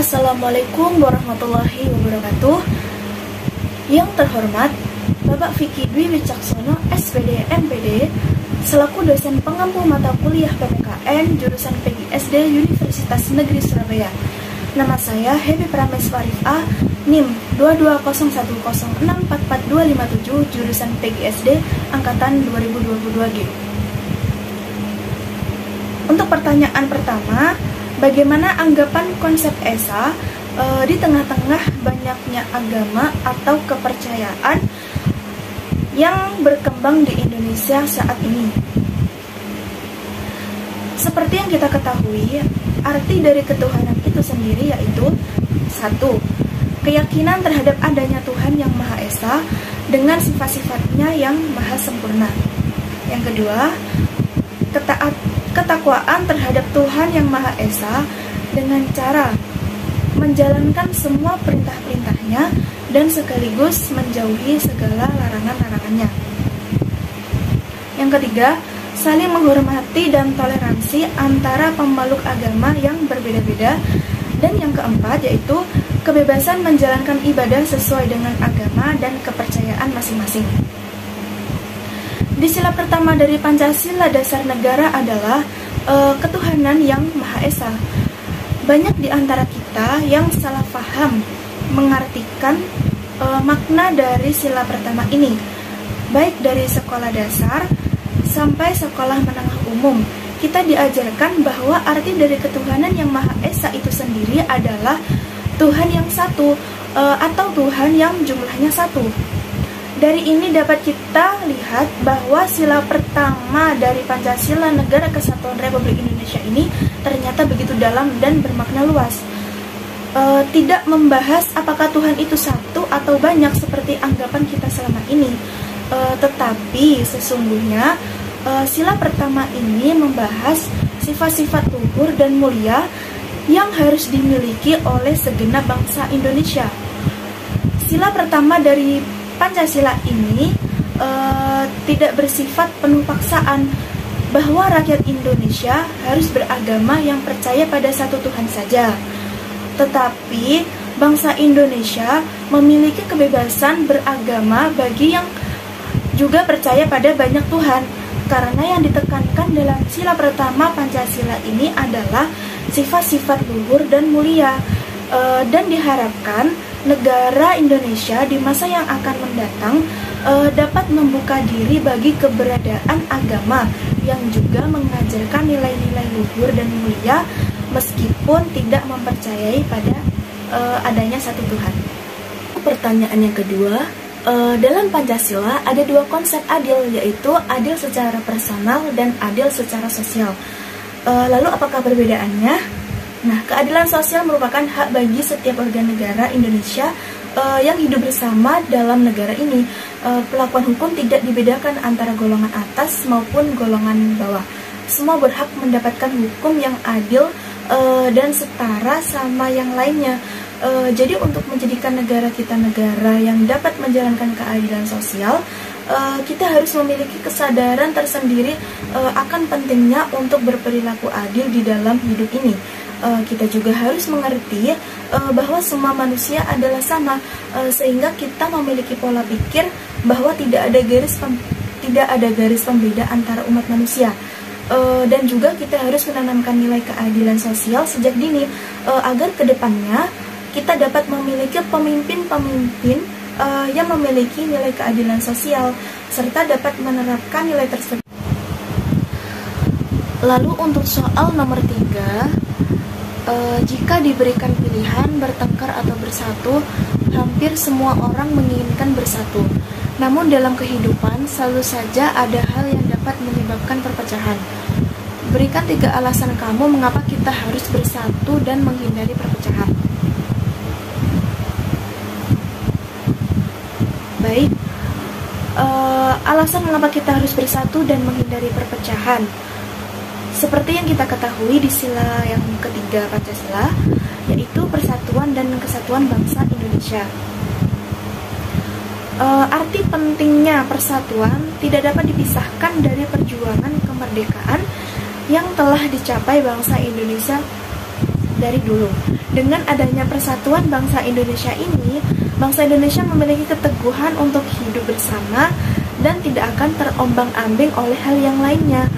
Assalamualaikum warahmatullahi wabarakatuh. Yang terhormat Bapak Vicky Dwi Wicaksono, SPD MPD, selaku dosen pengampu mata kuliah PPKN jurusan PGSD Universitas Negeri Surabaya. Nama saya Happy Prames Warifah, NIM 22106445257, jurusan PGSD angkatan 2022G. Untuk pertanyaan pertama, bagaimana anggapan konsep Esa di tengah-tengah banyaknya agama atau kepercayaan yang berkembang di Indonesia saat ini? Seperti yang kita ketahui, arti dari ketuhanan itu sendiri yaitu satu, keyakinan terhadap adanya Tuhan yang Maha Esa dengan sifat-sifatnya yang maha sempurna. Yang kedua, ketakwaan terhadap Tuhan yang Maha Esa dengan cara menjalankan semua perintah-perintahnya dan sekaligus menjauhi segala larangan-larangannya. Yang ketiga, saling menghormati dan toleransi antara pemeluk agama yang berbeda-beda. Dan yang keempat yaitu kebebasan menjalankan ibadah sesuai dengan agama dan kepercayaan masing-masing. Di sila pertama dari Pancasila Dasar Negara adalah ketuhanan yang Maha Esa. Banyak di antara kita yang salah paham mengartikan makna dari sila pertama ini, baik dari sekolah dasar sampai sekolah menengah umum. Kita diajarkan bahwa arti dari ketuhanan yang Maha Esa itu sendiri adalah Tuhan yang satu atau Tuhan yang jumlahnya satu. Dari ini dapat kita lihat bahwa sila pertama dari Pancasila Negara Kesatuan Republik Indonesia ini ternyata begitu dalam dan bermakna luas. Tidak membahas apakah Tuhan itu satu atau banyak seperti anggapan kita selama ini, tetapi sesungguhnya sila pertama ini membahas sifat-sifat luhur dan mulia yang harus dimiliki oleh segenap bangsa Indonesia. Sila pertama dari Pancasila ini tidak bersifat penuh paksaan bahwa rakyat Indonesia harus beragama yang percaya pada satu Tuhan saja. Tetapi bangsa Indonesia memiliki kebebasan beragama bagi yang juga percaya pada banyak Tuhan. Karena yang ditekankan dalam sila pertama Pancasila ini adalah sifat-sifat luhur dan mulia, dan diharapkan negara Indonesia di masa yang akan mendatang dapat membuka diri bagi keberadaan agama yang juga mengajarkan nilai-nilai luhur dan mulia meskipun tidak mempercayai pada adanya satu Tuhan. Pertanyaan yang kedua, dalam Pancasila ada dua konsep adil, yaitu adil secara personal dan adil secara sosial. Lalu apakah perbedaannya? Nah, keadilan sosial merupakan hak bagi setiap warga negara Indonesia yang hidup bersama dalam negara ini. Pelakuan hukum tidak dibedakan antara golongan atas maupun golongan bawah. Semua berhak mendapatkan hukum yang adil dan setara sama yang lainnya. Jadi untuk menjadikan negara kita negara yang dapat menjalankan keadilan sosial, kita harus memiliki kesadaran tersendiri akan pentingnya untuk berperilaku adil di dalam hidup ini. Kita juga harus mengerti bahwa semua manusia adalah sama, sehingga kita memiliki pola pikir bahwa tidak ada garis pembeda antara umat manusia. Dan juga kita harus menanamkan nilai keadilan sosial sejak dini agar kedepannya kita dapat memiliki pemimpin-pemimpin yang memiliki nilai keadilan sosial serta dapat menerapkan nilai tersebut. Lalu untuk soal nomor 3, jika diberikan pilihan bertengkar atau bersatu, hampir semua orang menginginkan bersatu. Namun dalam kehidupan selalu saja ada hal yang dapat menyebabkan perpecahan. Berikan 3 alasan kamu mengapa kita harus bersatu dan menghindari perpecahan. Baik, alasan mengapa kita harus bersatu dan menghindari perpecahan. Seperti yang kita ketahui di sila yang ketiga Pancasila, yaitu persatuan dan kesatuan bangsa Indonesia. Arti pentingnya persatuan tidak dapat dipisahkan dari perjuangan kemerdekaan yang telah dicapai bangsa Indonesia dari dulu. Dengan adanya persatuan bangsa Indonesia ini, bangsa Indonesia memiliki keteguhan untuk hidup bersama dan tidak akan terombang-ambing oleh hal yang lainnya.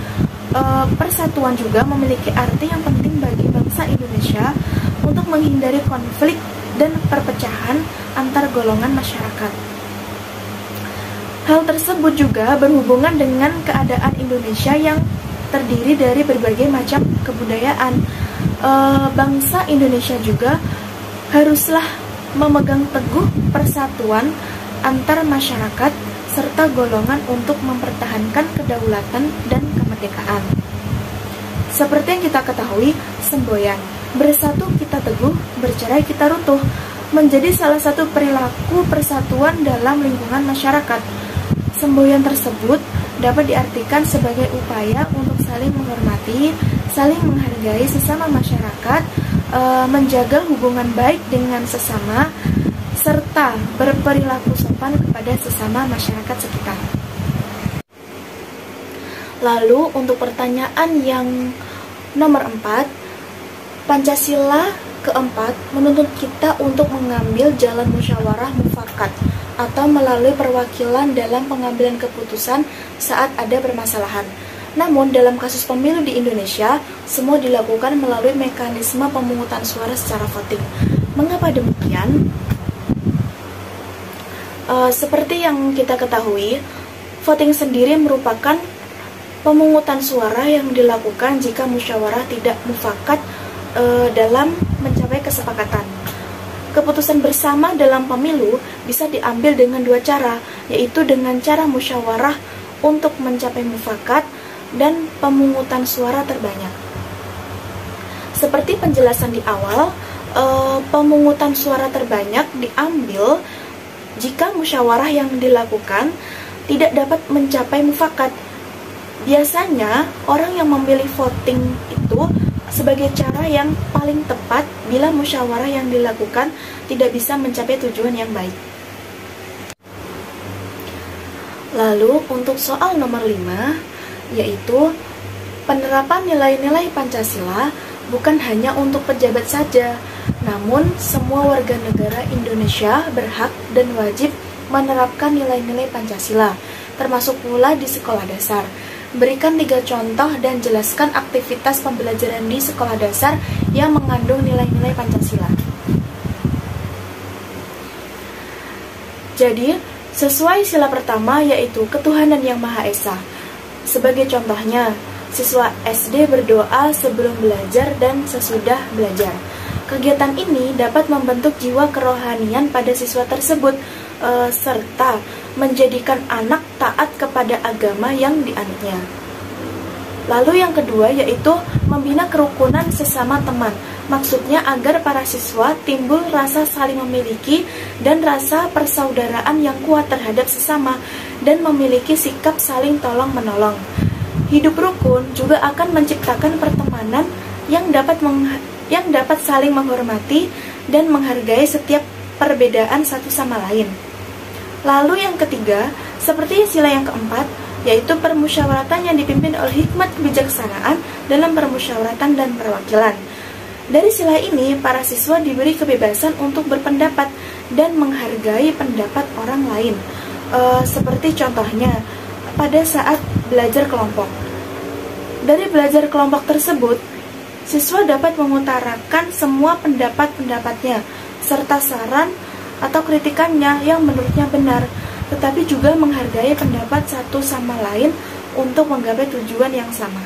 Persatuan juga memiliki arti yang penting bagi bangsa Indonesia untuk menghindari konflik dan perpecahan antar golongan masyarakat. Hal tersebut juga berhubungan dengan keadaan Indonesia yang terdiri dari berbagai macam kebudayaan. Bangsa Indonesia juga haruslah memegang teguh persatuan antar masyarakat serta golongan untuk mempertahankan kedaulatan dan kemerdekaan. Seperti yang kita ketahui, semboyan, bersatu kita teguh, bercerai kita runtuh, menjadi salah satu perilaku persatuan dalam lingkungan masyarakat. Semboyan tersebut dapat diartikan sebagai upaya untuk saling menghormati, saling menghargai sesama masyarakat, menjaga hubungan baik dengan sesama, serta berperilaku sopan kepada sesama masyarakat sekitar. Lalu untuk pertanyaan yang nomor 4, Pancasila keempat menuntut kita untuk mengambil jalan musyawarah mufakat atau melalui perwakilan dalam pengambilan keputusan saat ada permasalahan. Namun dalam kasus pemilu di Indonesia, semua dilakukan melalui mekanisme pemungutan suara secara voting. Mengapa demikian? Seperti yang kita ketahui, voting sendiri merupakan pemungutan suara yang dilakukan jika musyawarah tidak mufakat dalam mencapai kesepakatan. Keputusan bersama dalam pemilu bisa diambil dengan dua cara, yaitu dengan cara musyawarah untuk mencapai mufakat dan pemungutan suara terbanyak. Seperti penjelasan di awal, pemungutan suara terbanyak diambil jika musyawarah yang dilakukan tidak dapat mencapai mufakat. Biasanya, orang yang memilih voting itu sebagai cara yang paling tepat bila musyawarah yang dilakukan tidak bisa mencapai tujuan yang baik. Lalu, untuk soal nomor 5, yaitu penerapan nilai-nilai Pancasila bukan hanya untuk pejabat saja, namun semua warga negara Indonesia berhak dan wajib menerapkan nilai-nilai Pancasila, termasuk pula di sekolah dasar. Berikan 3 contoh dan jelaskan aktivitas pembelajaran di sekolah dasar yang mengandung nilai-nilai Pancasila. Jadi, sesuai sila pertama yaitu ketuhanan yang Maha Esa. Sebagai contohnya, siswa SD berdoa sebelum belajar dan sesudah belajar. Kegiatan ini dapat membentuk jiwa kerohanian pada siswa tersebut, serta menjadikan anak taat kepada agama yang dianutnya. Lalu yang kedua yaitu membina kerukunan sesama teman. Maksudnya agar para siswa timbul rasa saling memiliki dan rasa persaudaraan yang kuat terhadap sesama dan memiliki sikap saling tolong-menolong. Hidup rukun juga akan menciptakan pertemanan yang dapat saling menghormati dan menghargai setiap perbedaan satu sama lain. Lalu yang ketiga, seperti sila yang keempat, yaitu permusyawaratan yang dipimpin oleh hikmat kebijaksanaan dalam permusyawaratan dan perwakilan. Dari sila ini, para siswa diberi kebebasan untuk berpendapat dan menghargai pendapat orang lain. Seperti contohnya, pada saat belajar kelompok. Dari belajar kelompok tersebut, siswa dapat mengutarakan semua pendapat-pendapatnya, serta saran atau kritikannya yang menurutnya benar, tetapi juga menghargai pendapat satu sama lain untuk menggapai tujuan yang sama.